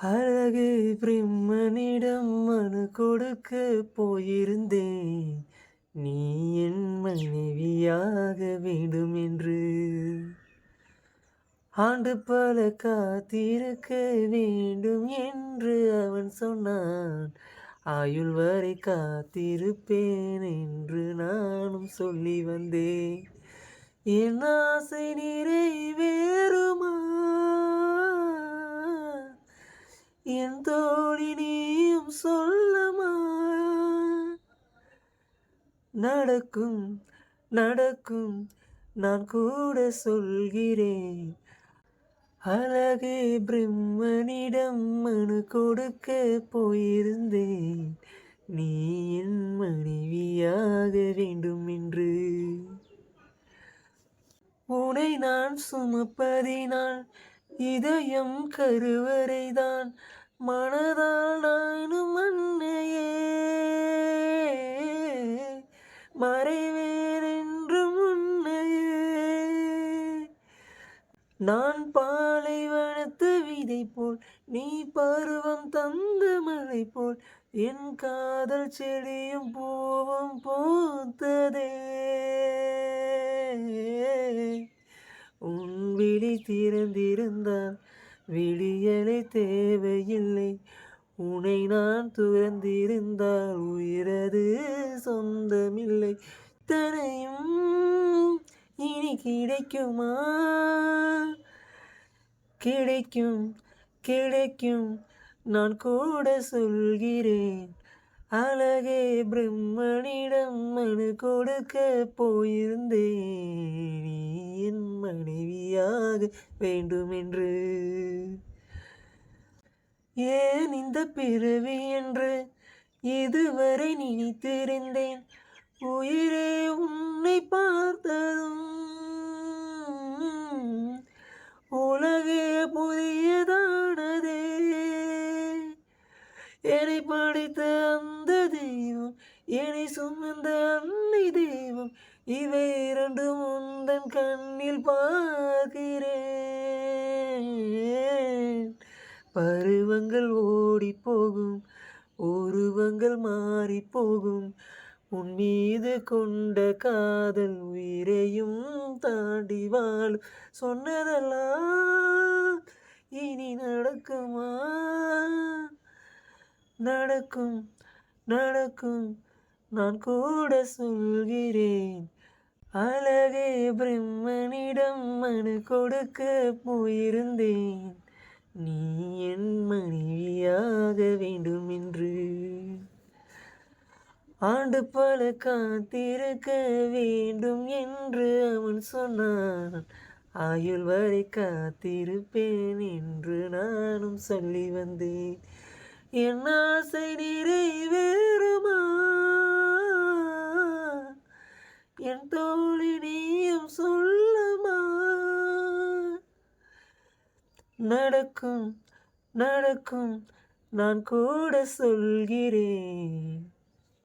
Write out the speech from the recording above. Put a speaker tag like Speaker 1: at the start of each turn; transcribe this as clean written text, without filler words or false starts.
Speaker 1: அழகு பிரம்மனிடம் மனு கொடுக்க போயிருந்தேன். நீ என் மனைவியாக வேண்டும் என்று. ஆண்டு பல காத்திருக்க வேண்டும் என்று அவன் சொன்னான். ஆயுள் வரை காத்திருப்பேன் என்று நானும் சொல்லி வந்தேன். என் ஆசை நிறைவேறுமா? என் தோழி நீயும் சொல்லமா? நடக்கும் நடக்கும் நான் கூட சொல்கிறேன். அழகே பிரம்மனிடம் மனு கொடுக்க போயிருந்தேன். நீ என் மனைவியாக வேண்டும் என்று. உனை நான் சுமப்பதினால் இதயம் கருவறைதான். மனதால் நானும் அன்னையே மறைவேன் என்றும் உன்னையே. நான் பாலைவனத்து விதை போல், நீ பருவம் தந்த மழை போல், என் காதல் செடியும் பூவும் பூத்ததே. உன் விழி திறந்திருந்தால் விடியலை தேவையில்லை. உன்னை நான் துறந்திருந்தால் உயிரது சொந்தமில்லை. தனையும் இனி கிடைக்குமா? கிடைக்கும் கிடைக்கும் நான் கூட சொல்கிறேன். அழகே பிரம்மனிடம் மனு கொடுக்க போயிருந்தேன். நீ என் மனைவியாக வேண்டுமென்று. ஏன் இந்த பிறவி என்று இதுவரை நினைத்திருந்தேன். உயிரே உன்னை பார்த்ததும் உலகே புதியதானதே. என்னை படைத்த அந்த தெய்வம், என்னை சுமந்த அன்னை தெய்வம், இவை இரண்டும் உந்தன் கண்ணில் பார்க்கிறேன். பருவங்கள் ஓடி போகும், உருவங்கள் மாறி போகும். உன் மீது கொண்ட காதல் உயிரையும் தாண்டி வாழும். சொன்னதெல்லாம் இனி நடக்குமா? நடக்கும் நடக்கும் நான் கூட சொல்கிறேன். அழகே பிரம்மனிடம் மனு கொடுக்க போயிருந்தேன். நீ என் மனைவியாக வேண்டும் என்று. ஆண்டு பல காத்திருக்க வேண்டும் என்று அவன் சொன்னான். ஆயுள் வரை காத்திருப்பேன் என்று நானும் சொல்லி வந்தேன். என் ஆசை நிறைவேறுமா? என் தோழி நீயும் சொல்லமா? நடக்கும் நடக்கும் நான் கூட சொல்கிறேன்.